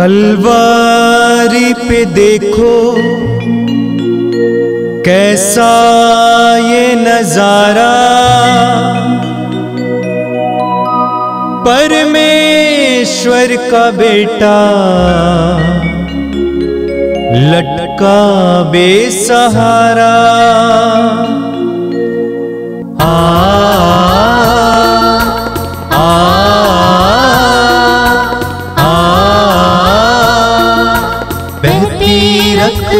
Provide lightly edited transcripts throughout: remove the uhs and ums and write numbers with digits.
कलवारी पे देखो कैसा ये नजारा, परमेश्वर का बेटा लटका बेसहारा।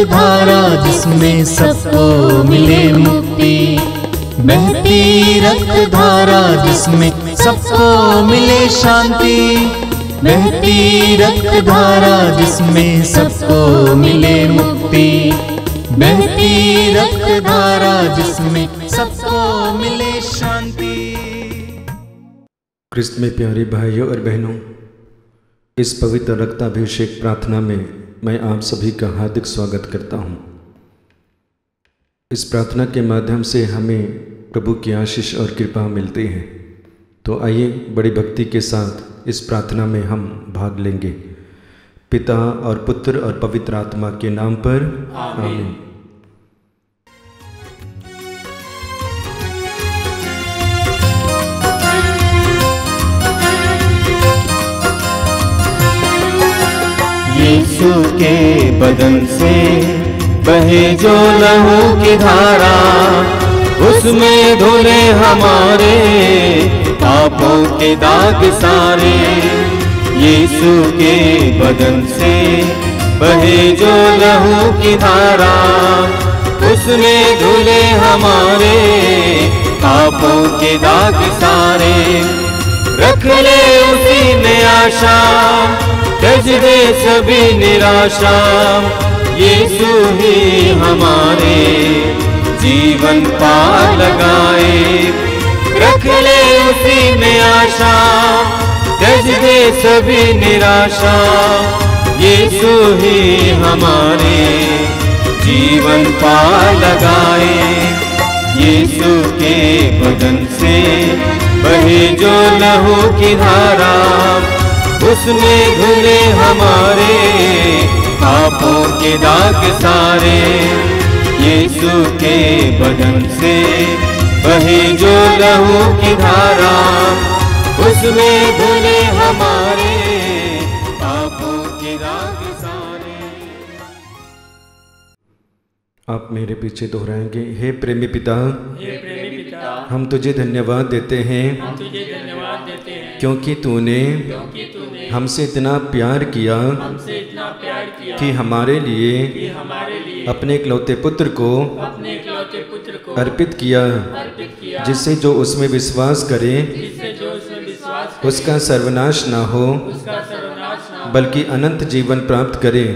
धारा जिसमें सबको मिले मुक्ति, बहती रक्त धारा जिसमें सबको मिले शांति, बहती रक्त धारा जिसमें सबको मिले मुक्ति, बहती रक्त धारा जिसमें सबको मिले शांति। क्रिस्त में प्यारे भाइयों और बहनों, इस पवित्र रक्ताभिषेक प्रार्थना में मैं आप सभी का हार्दिक स्वागत करता हूँ। इस प्रार्थना के माध्यम से हमें प्रभु की आशीष और कृपा मिलती है। तो आइए बड़ी भक्ति के साथ इस प्रार्थना में हम भाग लेंगे। पिता और पुत्र और पवित्र आत्मा के नाम पर आमीन। यीशु के बदन से बहे जो लहू की धारा, उसमें धुले हमारे पापों के दाग सारे। यीशु के बदन से बहे जो लहू की धारा, उसमें धुले हमारे पापों के दाग सारे। रख ले उसी में आशा, त्यज दे सभी निराशा, यीशु ही हमारे जीवन पार लगाए। रख ले उसी में आशा, त्यज दे सभी निराशा, यीशु ही हमारे जीवन पार लगाए। यीशु के बदन से बहे जो लहू की धारा, उसमें धुले हमारे पापों के दाग सारे। यीशु के बदन से बहे जो लहू की धारा, उसमें धुले हमारे पापों के दाग सारे। आप मेरे पीछे दोहराएंगे। हे प्रेमी पिता, हम तुझे धन्यवाद देते हैं, क्योंकि तूने हमसे इतना प्यार किया कि हमारे लिए अपने इकलौते पुत्र को अर्पित किया, जिससे जो उसमें विश्वास करे उसका सर्वनाश ना हो, बल्कि अनंत जीवन प्राप्त करे।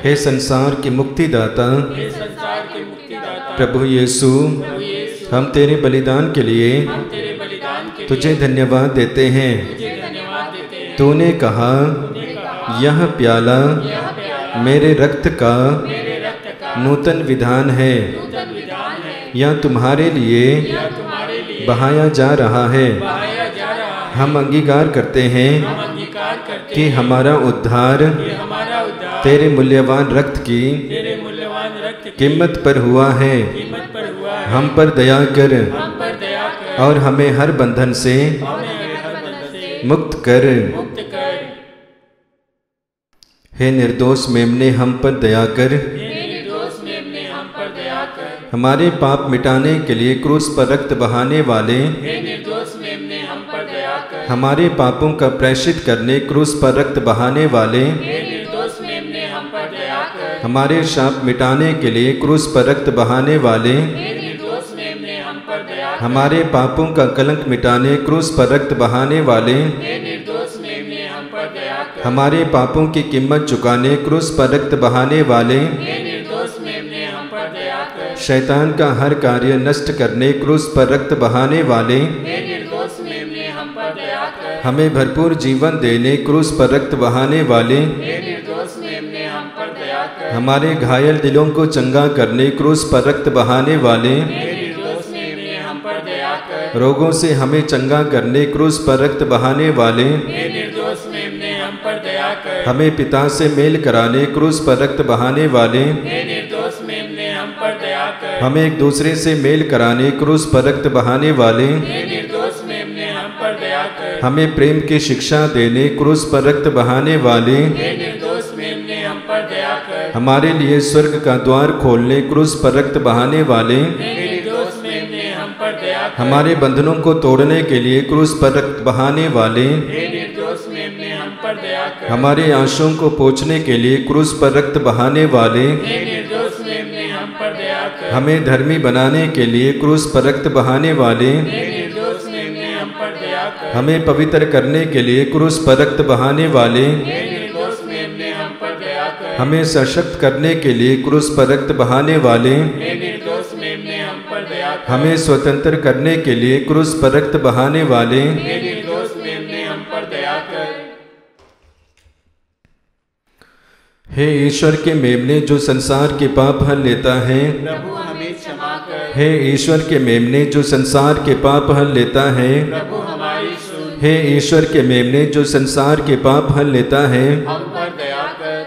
हे संसार के मुक्तिदाता प्रभु यीशु, हम तेरे बलिदान के लिए तुझे धन्यवाद देते हैं। तूने कहा, यह प्याला मेरे रक्त का नूतन विधान है, यह तुम्हारे लिए बहाया जा रहा है। हम अंगीकार करते हैं कि हमारा उद्धार तेरे मूल्यवान रक्त की कीमत पर हुआ है। हम पर दया कर और हमें हर बंधन से मुक्त कर। हे निर्दोष मेमने, हम पर दया कर। हमारे पाप मिटाने के लिए क्रूस पर रक्त बहाने वाले, हमारे पापों का प्रायश्चित करने क्रूस पर रक्त बहाने वाले, हमारे शाप मिटाने के लिए क्रूस पर रक्त बहाने वाले, हमारे पापों का कलंक मिटाने क्रूस पर रक्त बहाने वाले, हमारे पापों की कीमत चुकाने क्रूस पर रक्त बहाने वाले, शैतान का हर कार्य नष्ट करने क्रूस पर रक्त बहाने वाले, हमें भरपूर जीवन देने क्रूस पर रक्त बहाने वाले, हमारे घायल दिलों को चंगा करने क्रूस पर रक्त बहाने वाले, रोगों से हमें चंगा करने क्रूस पर रक्त बहाने वाले, पर दया कर। हमें पिता से मेल कराने क्रूस पर रक्त बहाने वाले हे निर्दोष मेमने हम पर दया कर। हमें एक दूसरे से मेल कराने क्रूस पर रक्त बहाने वाले हे निर्दोष मेमने हम पर दया कर। हमें प्रेम की शिक्षा देने क्रूस पर रक्त बहाने वाले हे निर्दोष मेमने हम पर दया कर। हमारे लिए स्वर्ग का द्वार खोलने क्रूस पर रक्त बहाने वाले हे निर्दोष मेमने हम पर दया कर। हमारे बंधनों को तोड़ने के लिए क्रूस पर रक्त बहाने वाले हे निर्दोष मेमने हम पर दया कर। हमारे आंसुओं को पोंछने के लिए क्रूस पर रक्त बहाने वाले हे निर्दोष मेमने हम पर दया कर। हमें धर्मी बनाने के लिए क्रूस पर रक्त बहाने वाले हे निर्दोष मेमने हम पर दया कर। हमें पवित्र करने के लिए क्रूस पर रक्त बहाने वाले हे निर्दोष मेमने हम पर दया कर। हमें सशक्त करने के लिए क्रूस पर रक्त बहाने वाले हे निर्दोष मेमने हम पर दया कर। हमें स्वतंत्र करने के लिए क्रूस पर रक्त बहाने वाले हे निर्दोष मेमने हम पर दया कर। हे ईश्वर के मेमने जो संसार के पाप हल लेता है प्रभु हमें क्षमा कर। हे ईश्वर के मेमने जो संसार के पाप हल लेता है प्रभु हमारी सुन। हे ईश्वर के मेमने जो संसार के पाप हल लेता है हम पर दया कर।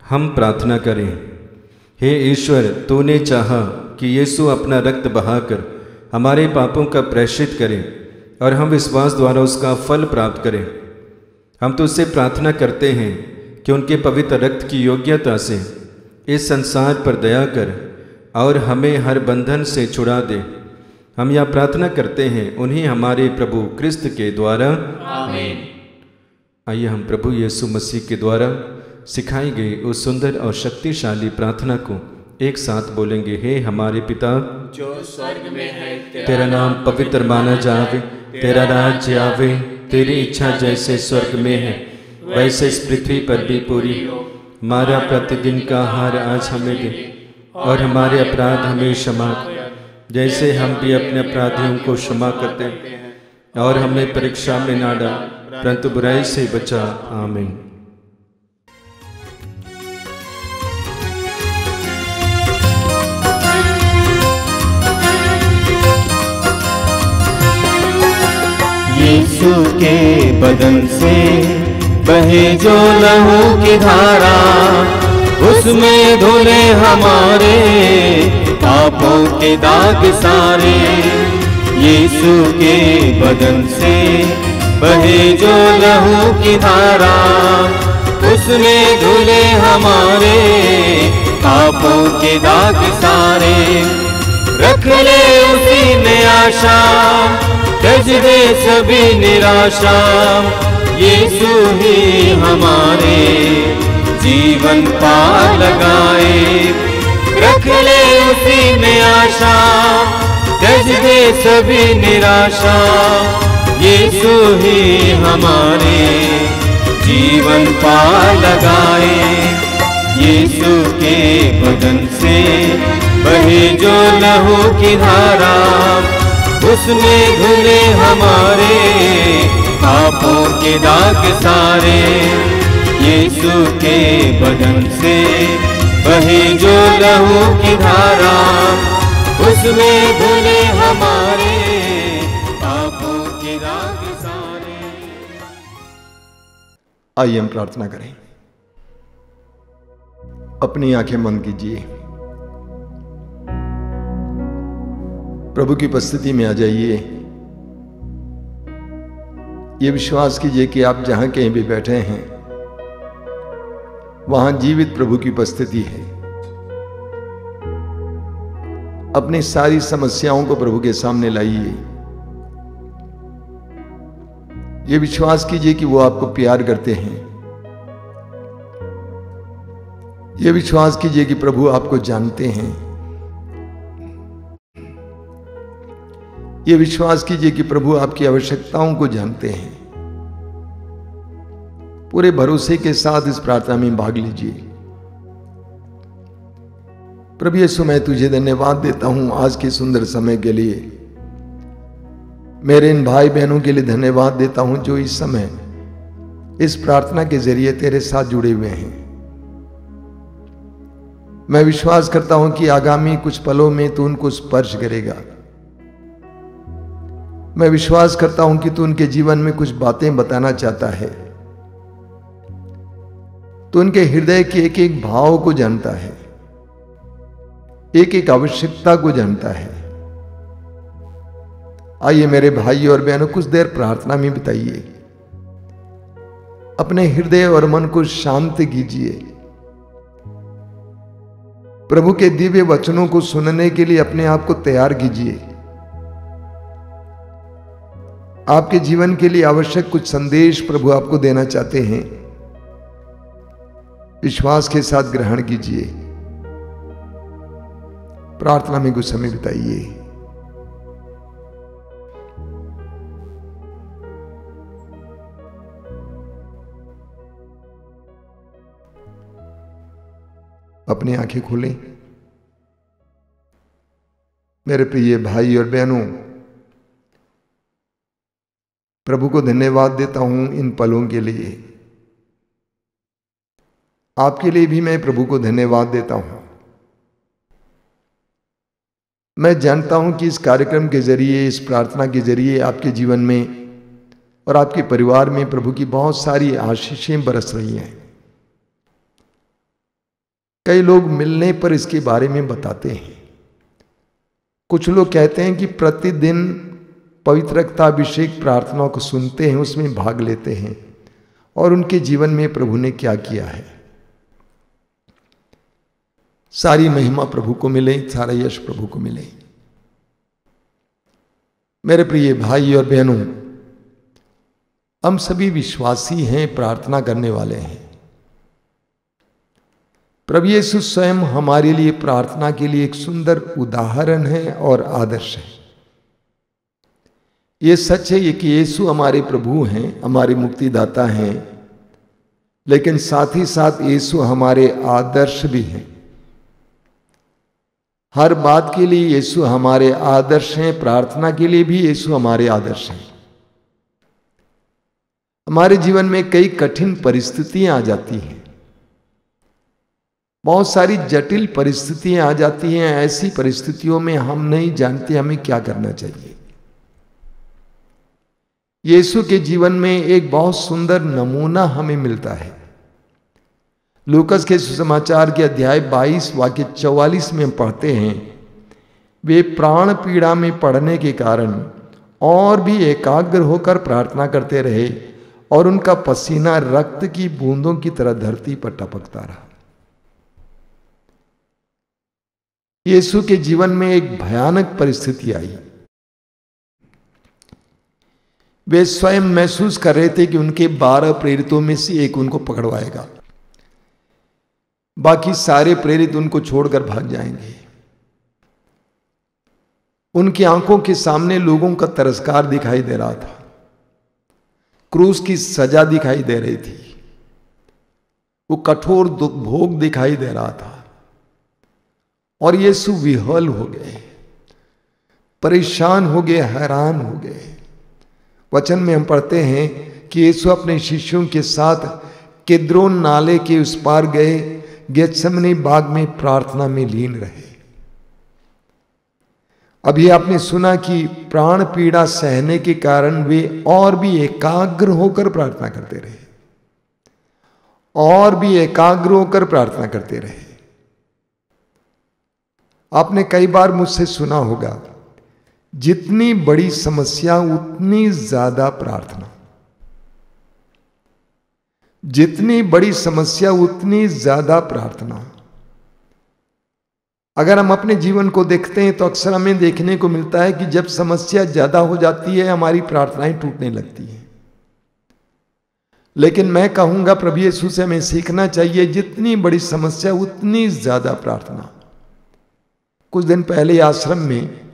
हम प्रार्थना करें। हे ईश्वर तूने चाहा कि यीशु अपना रक्त बहाकर हमारे पापों का प्रायश्चित करे और हम विश्वास द्वारा उसका फल प्राप्त करें। हम तुझसे प्रार्थना करते हैं कि उनके पवित्र रक्त की योग्यता से इस संसार पर दया कर और हमें हर बंधन से छुड़ा दे। हम यह प्रार्थना करते हैं उन्हीं हमारे प्रभु क्रिस्त के द्वारा, आमीन। आइए हम प्रभु यीशु मसीह के द्वारा सिखाई गई उस सुंदर और शक्तिशाली प्रार्थना को एक साथ बोलेंगे। हे हमारे पिता जो स्वर्ग में है, तेरा नाम पवित्र माना जावे, तेरा राज्य आवे, तेरी इच्छा जैसे स्वर्ग में है वैसे इस पृथ्वी पर भी पूरी हो। हमारा प्रतिदिन का आहार आज हमें दे और हमारे अपराध हमें क्षमा कर जैसे हम भी अपने अपराधियों को क्षमा करते हैं और हमें परीक्षा में ना डाल परंतु बुराई से बचा। आमीन। यीशु के बदन से बहे जो लहू की धारा, उसमें धुले हमारे पापों के दाग सारे। यीशु के बदन से बहे जो लहू की धारा, उसमें धुले हमारे पापों के दाग सारे। रख ले उसी में आशा, त्यज दे सभी निराशा। यीशु ही हमारे जीवन पार लगाए। रख ले उसी में आशा, त्यज दे सभी निराशा। यीशु ही हमारे जीवन पार लगाए। यीशु के बदन से बहे जो लहू की धारा, उसमें धुले हमारे पापों के दाग सारे। यीशु के बदन से बहे जो लहू की धारा, उसमें धुले हमारे पापों के दाग सारे। आइए हम प्रार्थना करें। अपनी आंखें बंद कीजिए, प्रभु की उपस्थिति में आ जाइए। ये विश्वास कीजिए कि आप जहां कहीं भी बैठे हैं वहां जीवित प्रभु की उपस्थिति है। अपनी सारी समस्याओं को प्रभु के सामने लाइए। ये विश्वास कीजिए कि वो आपको प्यार करते हैं। ये विश्वास कीजिए कि प्रभु आपको जानते हैं। ये विश्वास कीजिए कि प्रभु आपकी आवश्यकताओं को जानते हैं। पूरे भरोसे के साथ इस प्रार्थना में भाग लीजिए। प्रभु यीशु, मैं तुझे धन्यवाद देता हूं आज के सुंदर समय के लिए। मेरे इन भाई बहनों के लिए धन्यवाद देता हूं जो इस समय इस प्रार्थना के जरिए तेरे साथ जुड़े हुए हैं। मैं विश्वास करता हूं कि आगामी कुछ पलों में तू उनको स्पर्श करेगा। मैं विश्वास करता हूं कि तू उनके जीवन में कुछ बातें बताना चाहता है। तो उनके हृदय के एक एक भाव को जानता है, एक एक आवश्यकता को जानता है। आइए मेरे भाई और बहनों, कुछ देर प्रार्थना में बिताइए, अपने हृदय और मन को शांत कीजिए। प्रभु के दिव्य वचनों को सुनने के लिए अपने आप को तैयार कीजिए। आपके जीवन के लिए आवश्यक कुछ संदेश प्रभु आपको देना चाहते हैं। विश्वास के साथ ग्रहण कीजिए, प्रार्थना में कुछ समय बिताइए। अपनी आंखें खोलें। मेरे प्रिय भाई और बहनों, प्रभु को धन्यवाद देता हूं इन पलों के लिए। आपके लिए भी मैं प्रभु को धन्यवाद देता हूं। मैं जानता हूं कि इस कार्यक्रम के जरिए, इस प्रार्थना के जरिए आपके जीवन में और आपके परिवार में प्रभु की बहुत सारी आशीषें बरस रही हैं। कई लोग मिलने पर इसके बारे में बताते हैं। कुछ लोग कहते हैं कि प्रतिदिन पवित्रताभिषेक प्रार्थनाओं को सुनते हैं, उसमें भाग लेते हैं और उनके जीवन में प्रभु ने क्या किया है। सारी महिमा प्रभु को मिले, सारा यश प्रभु को मिले। मेरे प्रिय भाई और बहनों, हम सभी विश्वासी हैं, प्रार्थना करने वाले हैं। प्रभु यीशु स्वयं हमारे लिए प्रार्थना के लिए एक सुंदर उदाहरण है और आदर्श है। ये सच है कि यीशु हमारे प्रभु हैं, हमारे मुक्तिदाता हैं, लेकिन साथ ही साथ यीशु हमारे आदर्श भी हैं। हर बात के लिए यीशु हमारे आदर्श हैं, प्रार्थना के लिए भी यीशु हमारे आदर्श हैं। हमारे जीवन में कई कठिन परिस्थितियां आ जाती हैं, बहुत सारी जटिल परिस्थितियां आ जाती हैं। ऐसी परिस्थितियों में हम नहीं जानते हमें क्या करना चाहिए। यीशु के जीवन में एक बहुत सुंदर नमूना हमें मिलता है। लूकस के सुसमाचार के अध्याय 22 वाक्य 44 में पढ़ते हैं, वे प्राण पीड़ा में पड़ने के कारण और भी एकाग्र होकर प्रार्थना करते रहे और उनका पसीना रक्त की बूंदों की तरह धरती पर टपकता रहा। यीशु के जीवन में एक भयानक परिस्थिति आई। वे स्वयं महसूस कर रहे थे कि उनके 12 प्रेरितों में से एक उनको पकड़वाएगा, बाकी सारे प्रेरित उनको छोड़कर भाग जाएंगे। उनकी आंखों के सामने लोगों का तिरस्कार दिखाई दे रहा था, क्रूस की सजा दिखाई दे रही थी, वो कठोर दुख भोग दिखाई दे रहा था और यीशु विह्वल हो गए, परेशान हो गए, हैरान हो गए। वचन में हम पढ़ते हैं कि यीशु अपने शिष्यों के साथ किद्रोन नाले के उस पार गए, गेत्सेमनी बाग में प्रार्थना में लीन रहे। अभी आपने सुना कि प्राण पीड़ा सहने के कारण वे और भी एकाग्र होकर प्रार्थना करते रहे, और भी एकाग्र होकर प्रार्थना करते रहे। आपने कई बार मुझसे सुना होगा, जितनी बड़ी समस्या उतनी ज्यादा प्रार्थना, जितनी बड़ी समस्या उतनी ज्यादा प्रार्थना। अगर हम अपने जीवन को देखते हैं तो अक्सर हमें देखने को मिलता है कि जब समस्या ज्यादा हो जाती है हमारी प्रार्थनाएं टूटने लगती हैं। लेकिन मैं कहूंगा प्रभु यीशु से हमें सीखना चाहिए, जितनी बड़ी समस्या उतनी ज्यादा प्रार्थना। कुछ दिन पहले आश्रम में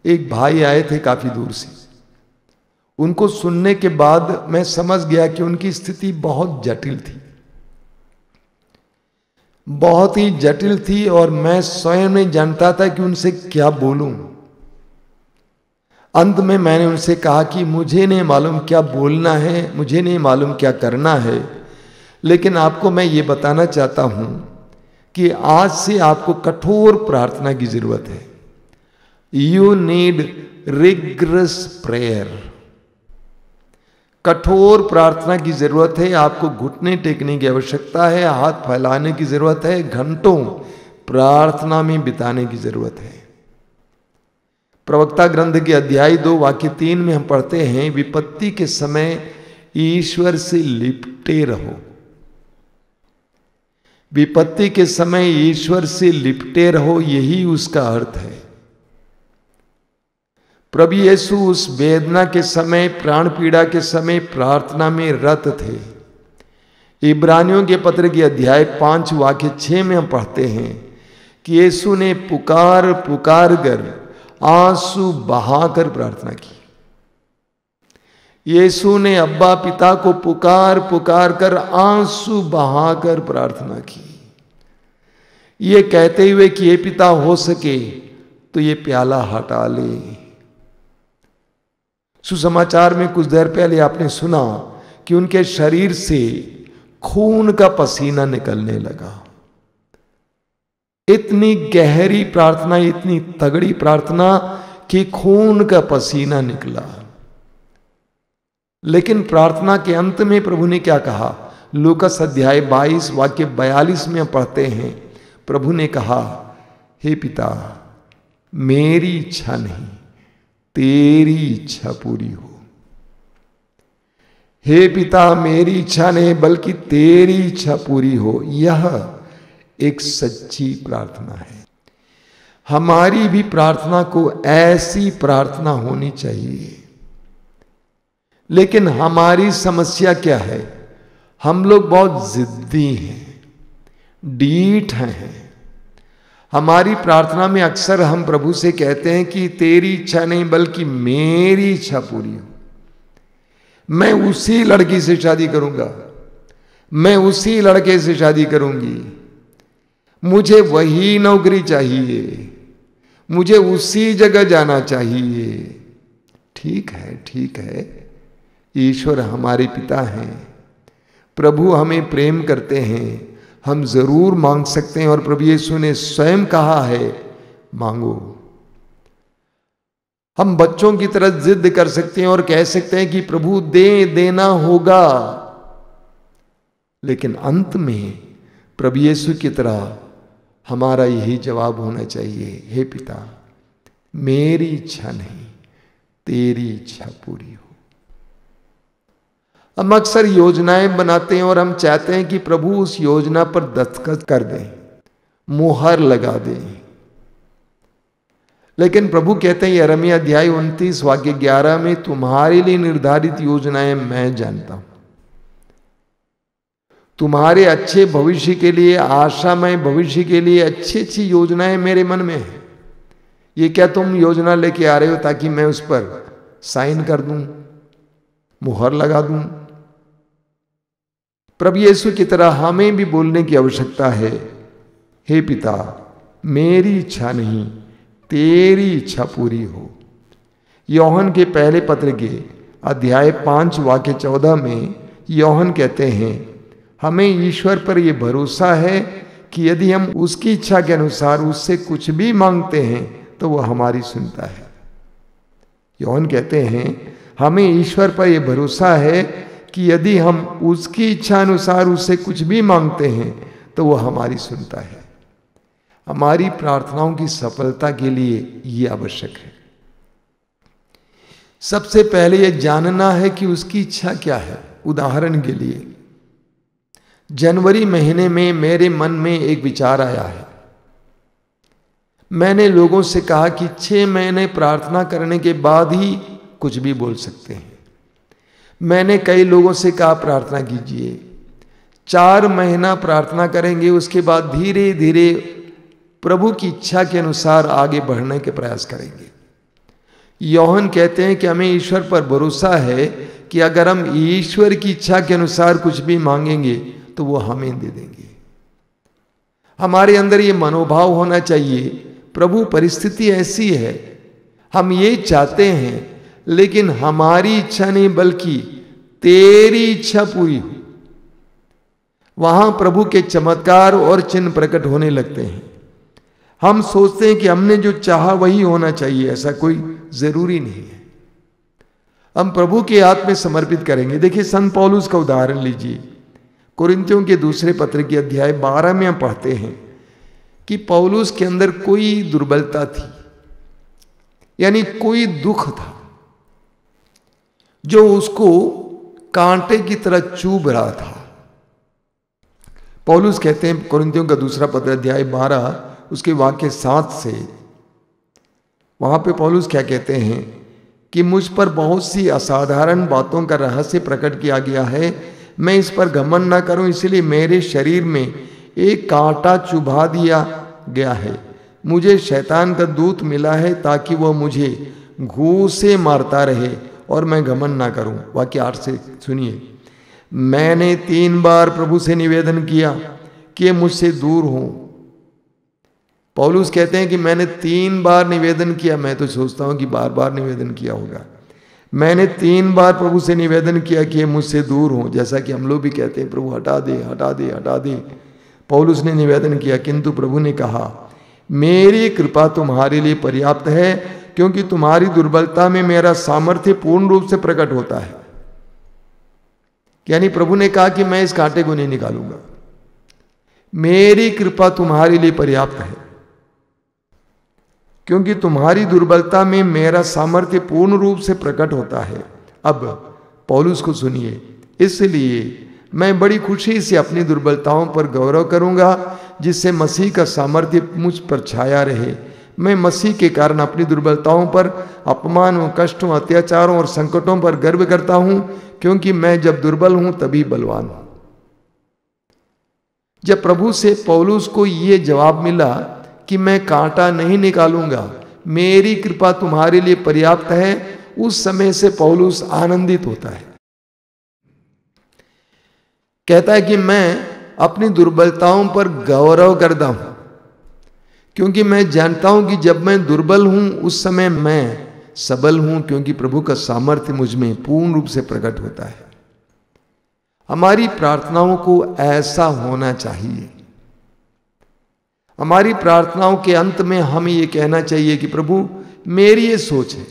एक भाई आए थे काफी दूर से। उनको सुनने के बाद मैं समझ गया कि उनकी स्थिति बहुत जटिल थी, बहुत ही जटिल थी, और मैं स्वयं नहीं जानता था कि उनसे क्या बोलूं। अंत में मैंने उनसे कहा कि मुझे नहीं मालूम क्या बोलना है, मुझे नहीं मालूम क्या करना है, लेकिन आपको मैं ये बताना चाहता हूं कि आज से आपको कठोर प्रार्थना की जरूरत है। You need rigorous prayer. कठोर प्रार्थना की जरूरत है, आपको घुटने टेकने की आवश्यकता है, हाथ फैलाने की जरूरत है, घंटों प्रार्थना में बिताने की जरूरत है। प्रवक्ता ग्रंथ के अध्याय 2 वाक्य 3 में हम पढ़ते हैं, विपत्ति के समय ईश्वर से लिपटे रहो। विपत्ति के समय ईश्वर से लिपटे रहो, यही उसका अर्थ है। प्रभु यीशु उस वेदना के समय, प्राण पीड़ा के समय प्रार्थना में रत थे। इब्रानियों के पत्र के अध्याय 5 वाक्य 6 में हम पढ़ते हैं कि यीशु ने पुकार पुकार कर आंसू बहाकर प्रार्थना की। यीशु ने अब्बा पिता को पुकार पुकार कर आंसू बहाकर प्रार्थना की, ये कहते हुए कि ये पिता हो सके तो ये प्याला हटा ले। सुसमाचार में कुछ देर पहले आपने सुना कि उनके शरीर से खून का पसीना निकलने लगा। इतनी गहरी प्रार्थना, इतनी तगड़ी प्रार्थना कि खून का पसीना निकला। लेकिन प्रार्थना के अंत में प्रभु ने क्या कहा? लूकास अध्याय 22 वाक्य 42 में पढ़ते हैं, प्रभु ने कहा, हे पिता, मेरी इच्छा नहीं तेरी इच्छा पूरी हो। हे पिता, मेरी इच्छा नहीं बल्कि तेरी इच्छा पूरी हो। यह एक सच्ची प्रार्थना है। हमारी भी प्रार्थना को ऐसी प्रार्थना होनी चाहिए। लेकिन हमारी समस्या क्या है? हम लोग बहुत जिद्दी हैं, डीठ हैं। हमारी प्रार्थना में अक्सर हम प्रभु से कहते हैं कि तेरी इच्छा नहीं बल्कि मेरी इच्छा पूरी हो। मैं उसी लड़की से शादी करूंगा, मैं उसी लड़के से शादी करूंगी, मुझे वही नौकरी चाहिए, मुझे उसी जगह जाना चाहिए। ठीक है, ठीक है, ईश्वर हमारे पिता हैं, प्रभु हमें प्रेम करते हैं, हम जरूर मांग सकते हैं। और प्रभु यीशु ने स्वयं कहा है, मांगो। हम बच्चों की तरह जिद कर सकते हैं और कह सकते हैं कि प्रभु देना होगा, लेकिन अंत में प्रभु यीशु की तरह हमारा यही जवाब होना चाहिए, हे पिता, मेरी इच्छा नहीं तेरी इच्छा पूरी हो। हम अक्सर योजनाएं बनाते हैं और हम चाहते हैं कि प्रभु उस योजना पर दस्तखत कर दें, मुहर लगा दें। लेकिन प्रभु कहते हैं यिर्मयाह अध्याय 29 वाक्य 11 में, तुम्हारे लिए निर्धारित योजनाएं मैं जानता हूं, तुम्हारे अच्छे भविष्य के लिए, आशामय भविष्य के लिए अच्छी अच्छी योजनाएं मेरे मन में है। ये क्या तुम योजना लेके आ रहे हो ताकि मैं उस पर साइन कर दूं, मुहर लगा दूं? प्रभु यीशु की तरह हमें भी बोलने की आवश्यकता है, हे पिता, मेरी इच्छा नहीं तेरी इच्छा पूरी हो। यूहन्ना के पहले पत्र के अध्याय 5 वाक्य 14 में यूहन्ना कहते हैं, हमें ईश्वर पर यह भरोसा है कि यदि हम उसकी इच्छा के अनुसार उससे कुछ भी मांगते हैं तो वह हमारी सुनता है। यूहन्ना कहते हैं, हमें ईश्वर पर यह भरोसा है कि यदि हम उसकी इच्छा अनुसार उससे कुछ भी मांगते हैं तो वह हमारी सुनता है। हमारी प्रार्थनाओं की सफलता के लिए यह आवश्यक है। सबसे पहले यह जानना है कि उसकी इच्छा क्या है। उदाहरण के लिए, जनवरी महीने में मेरे मन में एक विचार आया है। मैंने लोगों से कहा कि 6 महीने प्रार्थना करने के बाद ही कुछ भी बोल सकते हैं। मैंने कई लोगों से कहा प्रार्थना कीजिए, 4 महीना प्रार्थना करेंगे, उसके बाद धीरे धीरे प्रभु की इच्छा के अनुसार आगे बढ़ने के प्रयास करेंगे। यूहन्ना कहते हैं कि हमें ईश्वर पर भरोसा है कि अगर हम ईश्वर की इच्छा के अनुसार कुछ भी मांगेंगे तो वो हमें दे देंगे। हमारे अंदर ये मनोभाव होना चाहिए, प्रभु परिस्थिति ऐसी है, हम ये चाहते हैं, लेकिन हमारी इच्छा नहीं बल्कि तेरी इच्छा पूरी हो। वहां प्रभु के चमत्कार और चिन्ह प्रकट होने लगते हैं। हम सोचते हैं कि हमने जो चाहा वही होना चाहिए, ऐसा कोई जरूरी नहीं है। हम प्रभु के हाथ में समर्पित करेंगे। देखिए संत पौलुस का उदाहरण लीजिए। कुरिन्थियों के दूसरे पत्र के अध्याय 12 में हम पढ़ते हैं कि पौलुस के अंदर कोई दुर्बलता थी, यानी कोई दुख था जो उसको कांटे की तरह चुभ रहा था। पौलुस कहते हैं कुरिन्थियों का दूसरा पत्र अध्याय 12 उसके वाक्य 7 से, वहां पे पौलुस क्या कहते हैं कि मुझ पर बहुत सी असाधारण बातों का रहस्य प्रकट किया गया है, मैं इस पर घमंड न करूं, इसलिए मेरे शरीर में एक कांटा चुभा दिया गया है। मुझे शैतान का दूत मिला है ताकि वह मुझे घूंसे मारता रहे और मैं घमंड ना करूं। वाक्य 8 से सुनिए, मैंने 3 बार प्रभु से निवेदन किया कि मुझसे दूर हो। पौलुस कहते हैं कि मैंने 3 बार निवेदन किया। मैं तो सोचता हूं कि बार बार निवेदन किया होगा। मैंने 3 बार प्रभु से निवेदन किया कि मुझसे दूर हो, जैसा कि हम लोग भी कहते हैं प्रभु हटा दे हटा दे हटा दे। पौलुस ने निवेदन किया, किंतु प्रभु ने कहा मेरी कृपा तुम्हारे लिए पर्याप्त है, क्योंकि तुम्हारी दुर्बलता में मेरा सामर्थ्य पूर्ण रूप से प्रकट होता है। यानी प्रभु ने कहा कि मैं इस कांटे को नहीं निकालूंगा, मेरी कृपा तुम्हारे लिए पर्याप्त है, क्योंकि तुम्हारी दुर्बलता में मेरा सामर्थ्य पूर्ण रूप से प्रकट होता है। अब पौलुस को सुनिए, इसलिए मैं बड़ी खुशी से अपनी दुर्बलताओं पर गौरव करूंगा, जिससे मसीह का सामर्थ्य मुझ पर छाया रहे। मैं मसीह के कारण अपनी दुर्बलताओं पर, अपमानों, कष्टों, अत्याचारों और संकटों पर गर्व करता हूं, क्योंकि मैं जब दुर्बल हूं तभी बलवान हूं। जब प्रभु से पौलुस को यह जवाब मिला कि मैं कांटा नहीं निकालूंगा, मेरी कृपा तुम्हारे लिए पर्याप्त है, उस समय से पौलुस आनंदित होता है। कहता है कि मैं अपनी दुर्बलताओं पर गौरव करता हूं, क्योंकि मैं जानता हूं कि जब मैं दुर्बल हूं उस समय मैं सबल हूं, क्योंकि प्रभु का सामर्थ्य मुझ में पूर्ण रूप से प्रकट होता है। हमारी प्रार्थनाओं को ऐसा होना चाहिए। हमारी प्रार्थनाओं के अंत में हमें यह कहना चाहिए कि प्रभु मेरी ये सोच है,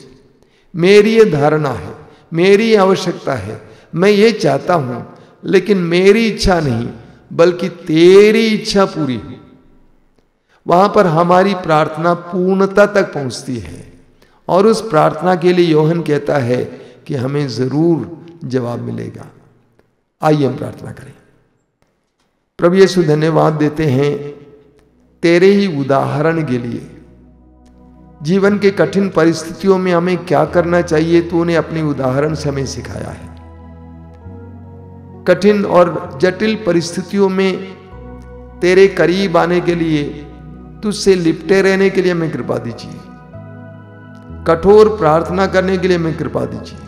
मेरी ये धारणा है, मेरी ये आवश्यकता है, मैं ये चाहता हूं, लेकिन मेरी इच्छा नहीं बल्कि तेरी इच्छा पूरी हो। वहां पर हमारी प्रार्थना पूर्णता तक पहुंचती है, और उस प्रार्थना के लिए योहन कहता है कि हमें जरूर जवाब मिलेगा। आइए हम प्रार्थना करें। प्रभु यीशु धन्यवाद देते हैं तेरे ही उदाहरण के लिए। जीवन के कठिन परिस्थितियों में हमें क्या करना चाहिए तूने अपने उदाहरण से हमें सिखाया है। कठिन और जटिल परिस्थितियों में तेरे करीब आने के लिए, तुझसे लिपटे रहने के लिए हमें कृपा दीजिए। कठोर प्रार्थना करने के लिए हमें कृपा दीजिए,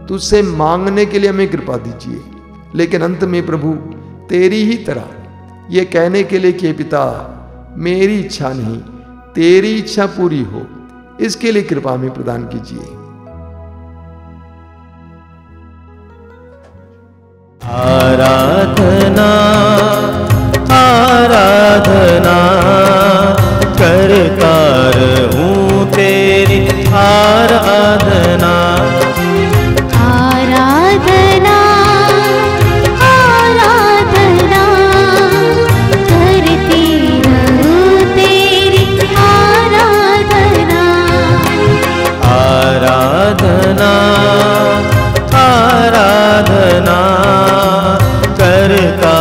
तुझसे मांगने के लिए हमें कृपा दीजिए, लेकिन अंत में प्रभु तेरी ही तरह ये कहने के लिए कि पिता मेरी इच्छा नहीं तेरी इच्छा पूरी हो, इसके लिए कृपा हमें प्रदान कीजिए। आराधना आराधना करता रहूं तेरी आराधना। आराधना आराधना करती रहूं तेरी आराधना। आराधना आराधना करता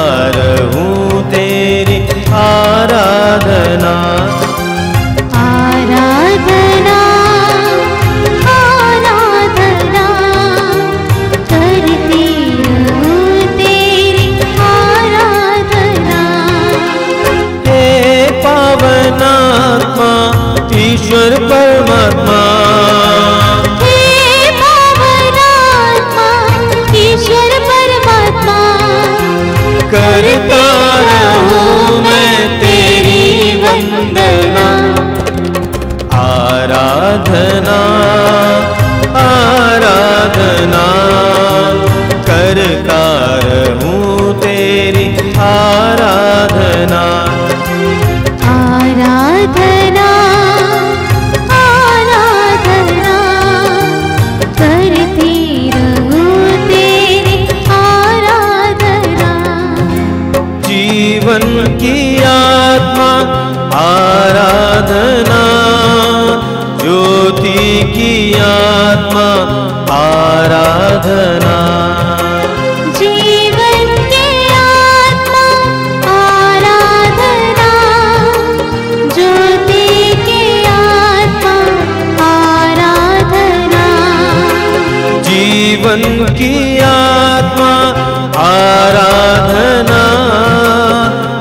जीवन की आत्मा आराधना, ज्योति की आत्मा आराधना, जीवन की आत्मा आराधना, ज्योति की आत्मा आराधना, जीवन की आत्मा आराधना,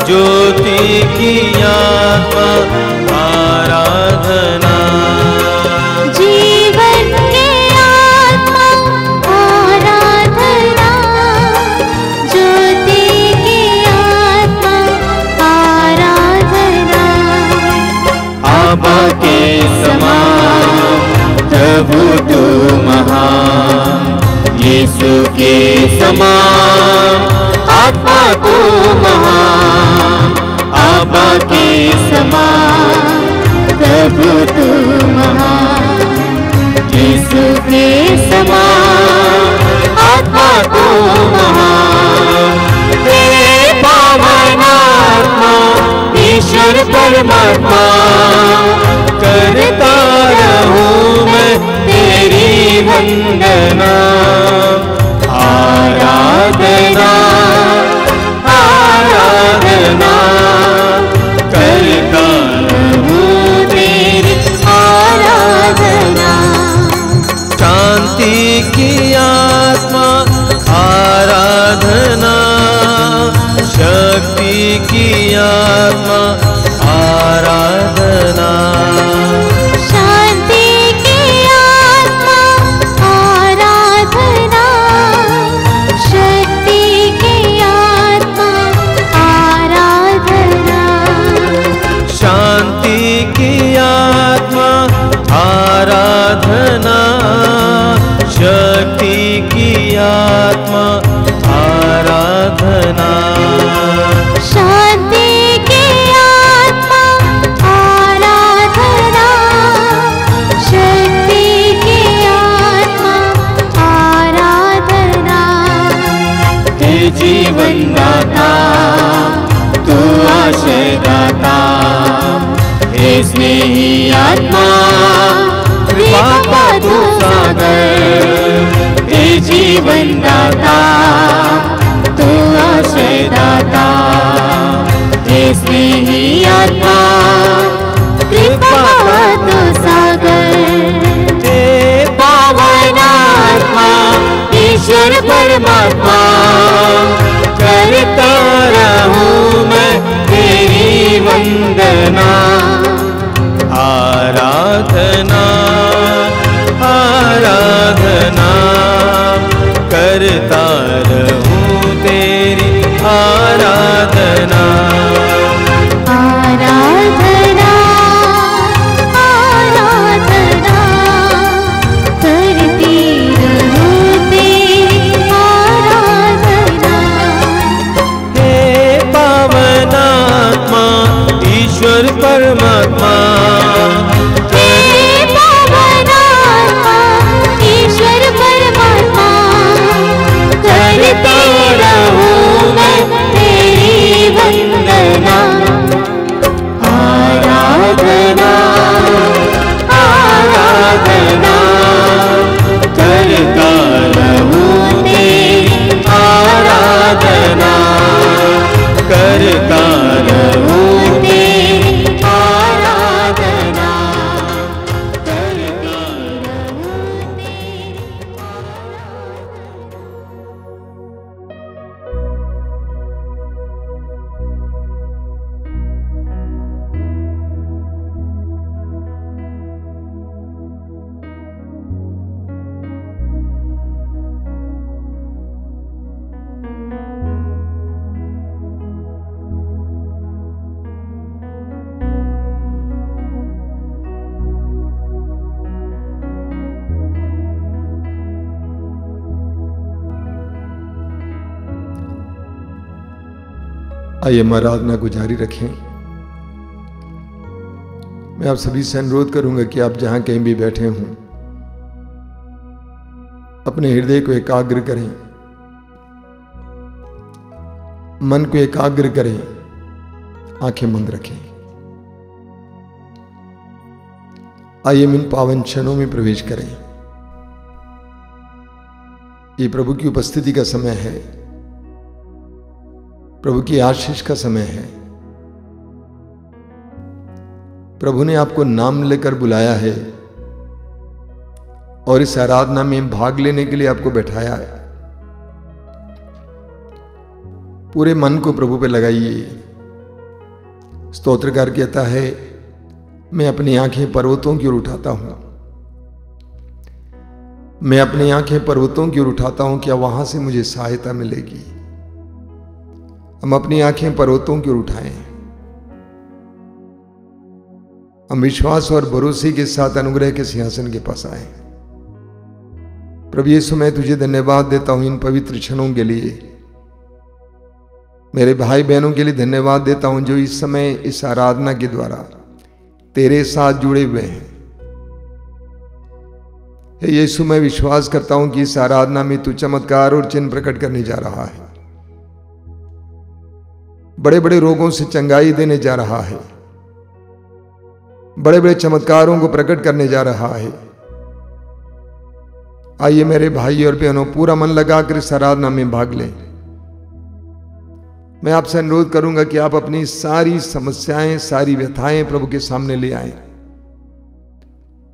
ज्योति की आत्मा आराधना, जीवन की आत्मा आराधना, ज्योति की आत्मा आराधना, आबा के समान प्रभु तू महान, यीशु के समान आत्मा तू महान, आबा के समान प्रभु तू महान, यीशु के समान आत्मा तू महान, हे पावन आत्मा ईश्वर परमात्मा, करता रहूं मैं तेरी वंदना, आराधना आराधना, करता रहूं तेरी आराधना, शांति की आत्मा आराधना, शक्ति की आत्मा आराधना, शांति की आत्मा आराधना, शक्ति की आत्मा आराधना, शांति की आत्मा आराधना, शक्ति की आत्मा आराधना, शांति की आत्मा आराधना, शक्ति की आत्मा आराधना, हे जीवन दाता तू आशय दाता, हे स्नेही आत्मा कृपा का तू सागर, हे जीवन दाता तू आशय दाता, हे स्नेही आत्मा कृपा का तू सागर, हे पावन आत्मा ईश्वर परमात्मा, करता रहूं मैं तेरी वंदना, आराधना आराधना, करता रहूं तेरी आराधना, आराधना आराधना, करती रहूं तेरी आराधना, हे पावन आत्मा ईश्वर परमात्मा, हे पावन आत्मा ईश्वर परमात्मा, करती रहूं मैं तेरी वंदना, आराधना आराधना, करता रहूं तेरी आराधना, करता रहूं तेरी आराधना, करता रहूं तेरी आइए हम आराधना को जारी रखें। मैं आप सभी से अनुरोध करूंगा कि आप जहां कहीं भी बैठे हों अपने हृदय को एकाग्र करें, मन को एकाग्र करें आंखें बंद रखें। आइए इन पावन क्षणों में प्रवेश करें। ये प्रभु की उपस्थिति का समय है, प्रभु की आशीष का समय है। प्रभु ने आपको नाम लेकर बुलाया है और इस आराधना में भाग लेने के लिए आपको बैठाया है। पूरे मन को प्रभु पे लगाइए। स्तोत्रकार कहता है, मैं अपनी आंखें पर्वतों की ओर उठाता हूं, मैं अपनी आंखें पर्वतों की ओर उठाता हूं, क्या वहां से मुझे सहायता मिलेगी। हम अपनी आंखें पर्वतों की ओर उठाएं। हम विश्वास और भरोसे के साथ अनुग्रह के सिंहासन के पास आए। प्रभु यीशु, मैं तुझे धन्यवाद देता हूं इन पवित्र क्षणों के लिए। मेरे भाई बहनों के लिए धन्यवाद देता हूं जो इस समय इस आराधना के द्वारा तेरे साथ जुड़े हुए हैं। हे यीशु, मैं विश्वास करता हूं कि इस आराधना में तू चमत्कार और चिन्ह प्रकट करने जा रहा है। बड़े बड़े रोगों से चंगाई देने जा रहा है, बड़े बड़े चमत्कारों को प्रकट करने जा रहा है। आइए मेरे भाई और बहनों, पूरा मन लगाकर इस आराधना में भाग लें। मैं आपसे अनुरोध करूंगा कि आप अपनी सारी समस्याएं, सारी व्यथाएं प्रभु के सामने ले आएं।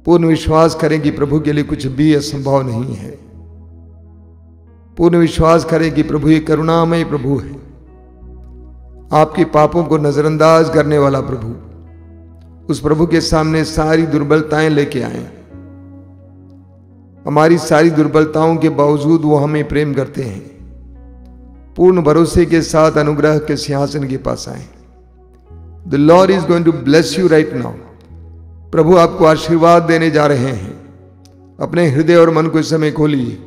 पूर्ण विश्वास करें कि प्रभु के लिए कुछ भी असंभव नहीं है। पूर्ण विश्वास करें कि प्रभु एक करुणामय प्रभु है, आपके पापों को नजरअंदाज करने वाला प्रभु। उस प्रभु के सामने सारी दुर्बलताएं लेके आए। हमारी सारी दुर्बलताओं के बावजूद वो हमें प्रेम करते हैं। पूर्ण भरोसे के साथ अनुग्रह के सिंहासन के पास आए। The Lord is going to bless you right now. प्रभु आपको आशीर्वाद देने जा रहे हैं। अपने हृदय और मन को इस समय खोलिए।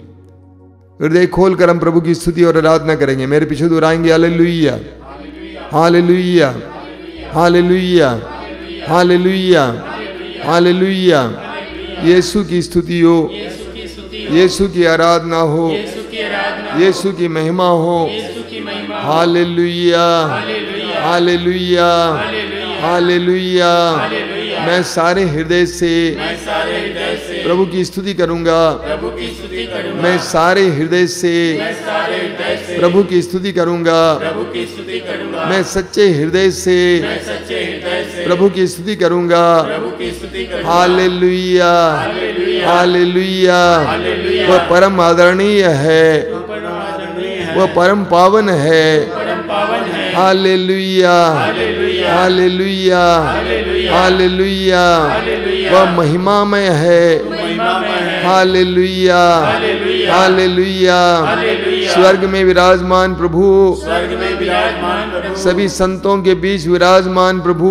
हृदय खोलकर हम प्रभु की स्तुति और आराधना करेंगे। मेरे पीछे दोहराएंगे, hallelujah, hallelujah, hallelujah, hallelujah, hallelujah. यीशु की स्तुति हो, यीशु की आराधना हो, यीशु की महिमा हो। Hallelujah, hallelujah, hallelujah. मैं सारे हृदय से प्रभु की स्तुति करूंगा। मैं सारे हृदय से प्रभु की स्तुति करूंगा। मैं सच्चे हृदय से प्रभु की स्तुति करूंगा। Hallelujah, hallelujah. वह परम आदरणीय है, वह परम पावन है। Hallelujah, hallelujah, hallelujah. वह महिमामय है। Hallelujah, hallelujah. स्वर्ग में विराजमान प्रभु, सभी संतों के बीच विराजमान प्रभु,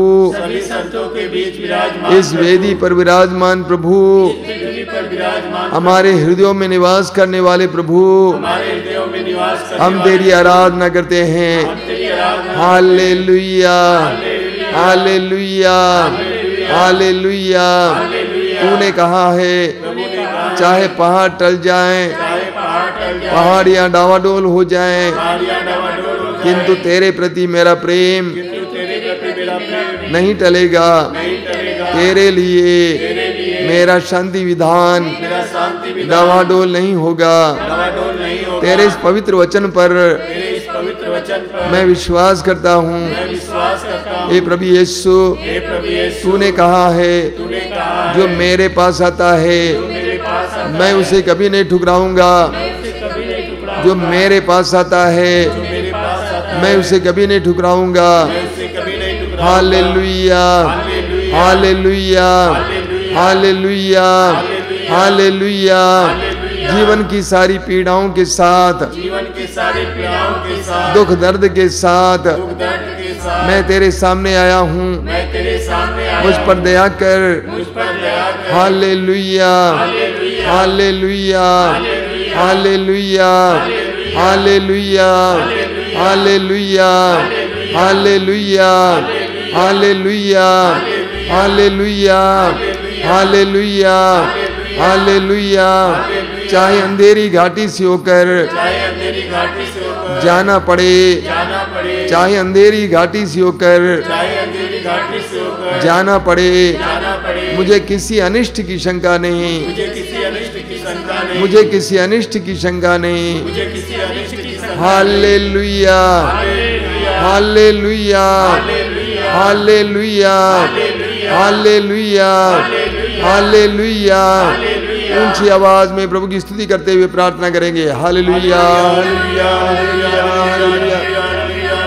इस वेदी पर विराजमान प्रभु, हमारे हृदयों में निवास करने वाले प्रभु, हम तेरी आराधना करते हैं। Hallelujah, hallelujah, hallelujah. तूने कहा है चाहे पहाड़ टल जाएं, पहाड़ियां डावाडोल हो जाएं, किंतु तेरे प्रति मेरा प्रेम नहीं टलेगा। तेरे लिए मेरा शांति विधान डावाडोल नहीं होगा। तेरे इस पवित्र वचन पर मैं विश्वास करता हूँ। हे प्रभु यीशु, तूने कहा है जो मेरे पास आता है मैं उसे कभी नहीं ठुकराऊंगा। जो मेरे पास आता है मैं उसे कभी नहीं ठुकराऊंगा। Hallelujah, hallelujah, hallelujah, hallelujah. जीवन की सारी पीड़ाओं के साथ, दुख दर्द के साथ मैं तेरे सामने आया हूँ। मुझ पर दया कर। Hallelujah, hallelujah, hallelujah, hallelujah, hallelujah, hallelujah, hallelujah, hallelujah, hallelujah, hallelujah. चाहे अंधेरी घाटी से होकर जाना पड़े, चाहे अंधेरी घाटी से होकर जाना पड़े, मुझे किसी अनिष्ट की शंका नहीं, मुझे किसी अनिष्ट की शंका नहीं। Hallelujah, hallelujah, hallelujah, hallelujah, hallelujah. ऊंची आवाज में प्रभु की स्तुति करते हुए प्रार्थना करेंगे। Hallelujah, hallelujah,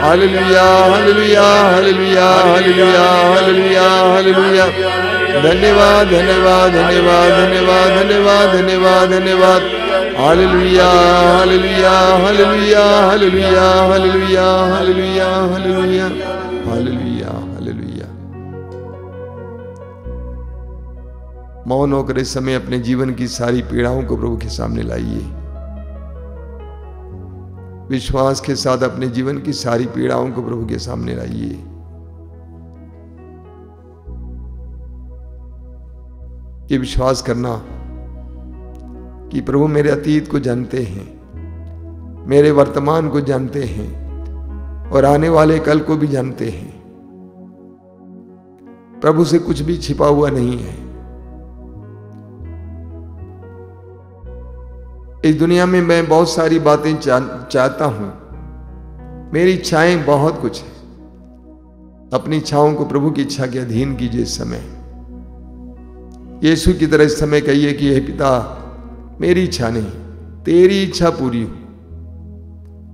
hallelujah, hallelujah, hallelujah, hallelujah, hallelujah, hallelujah, hallelujah. धन्यवाद, धन्यवाद, धन्यवाद, धन्यवाद, धन्यवाद, धन्यवाद, धन्यवाद। Hallelujah, hallelujah, hallelujah, hallelujah, hallelujah, hallelujah, hallelujah, hallelujah, hallelujah. मौन होकर इस समय अपने जीवन की सारी पीड़ाओं को प्रभु के सामने लाइए। विश्वास के साथ अपने जीवन की सारी पीड़ाओं को प्रभु के सामने लाइए। ये विश्वास करना कि प्रभु मेरे अतीत को जानते हैं, मेरे वर्तमान को जानते हैं और आने वाले कल को भी जानते हैं। प्रभु से कुछ भी छिपा हुआ नहीं है। इस दुनिया में मैं बहुत सारी बातें चाहता हूं, मेरी इच्छाएं बहुत कुछ है। अपनी इच्छाओं को प्रभु की इच्छा के अधीन कीजिए। इस समय यीशु की तरह इस समय कहिए कि हे पिता, मेरी इच्छा नहीं, तेरी इच्छा पूरी हो।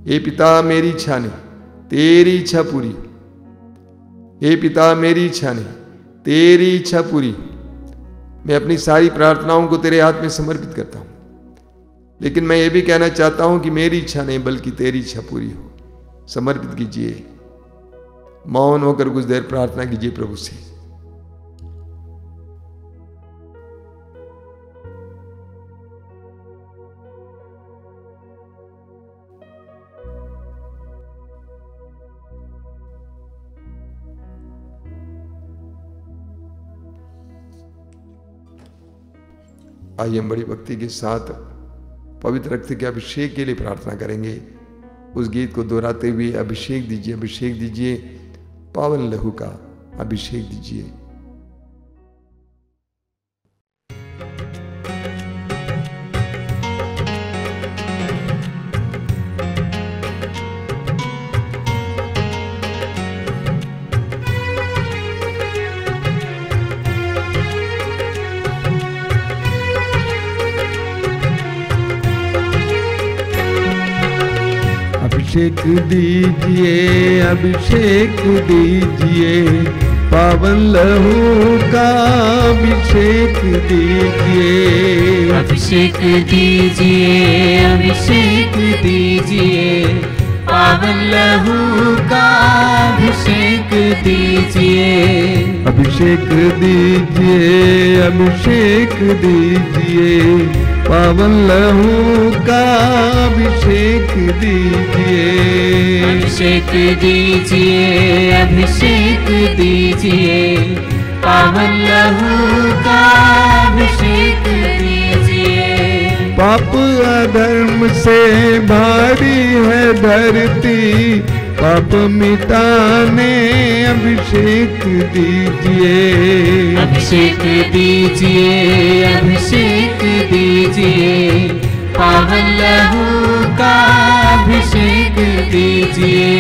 हे पिता, मेरी इच्छा नहीं, तेरी इच्छा पूरी हो। हे पिता, मेरी इच्छा नहीं, तेरी इच्छा पूरी हो। मैं अपनी सारी प्रार्थनाओं को तेरे हाथ में समर्पित करता हूं, लेकिन मैं ये भी कहना चाहता हूं कि मेरी इच्छा नहीं बल्कि तेरी इच्छा पूरी हो। समर्पित कीजिए। मौन होकर कुछ देर प्रार्थना कीजिए प्रभु से। आइए हम बड़ी भक्ति के साथ पवित्र रक्त के अभिषेक के लिए प्रार्थना करेंगे। उस गीत को दोहराते हुए अभिषेक दीजिए, अभिषेक दीजिए, पावन लहू का अभिषेक दीजिए। अभिषेक दीजिए, अभिषेक दीजिए, पावन लहू का अभिषेक दीजिए। अभिषेक दीजिए, अभिषेक दीजिए, पावन लहू का अभिषेक दीजिए। अभिषेक दीजिए, अभिषेक दीजिए, पावन लहू का अभिषेक दीजिए। अभिषेक दीजिए, अभिषेक दीजिए, पावन लहू का अभिषेक दीजिए। पाप अधर्म से भारी है धरती, पाप मिटाने अभिषेक दीजिए। अभिषेक दीजिए, अभिषेक दीजिए, पावन लहू का अभिषेक दीजिए।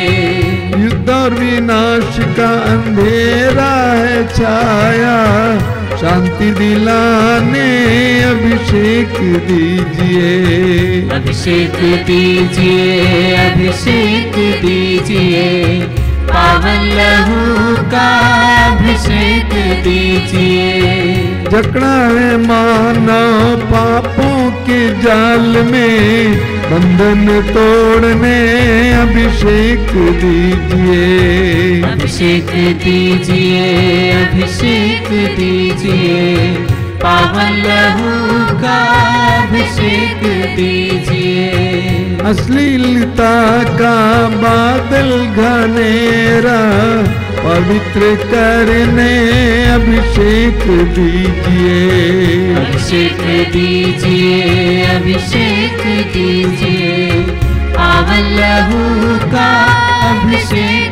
युद्ध और विनाश का अंधेरा है छाया, शांति दिलाने अभिषेक दीजिए। अभिषेक दीजिए, अभिषेक दीजिए, पावन लहू का अभिषेक दीजिए। जकड़ा है मानव पापों के जाल में, बंधन तोड़ने अभिषेक दीजिए। अभिषेक दीजिए, अभिषेक दीजिए, पावन लहू का अभिषेक दीजिए। अश्लीलता का बादल घनेरा पवित्र करने अभिषेक दीजिए। अभिषेक दीजिए, अभिषेक दीजिए, पावन लहू का अभिषेक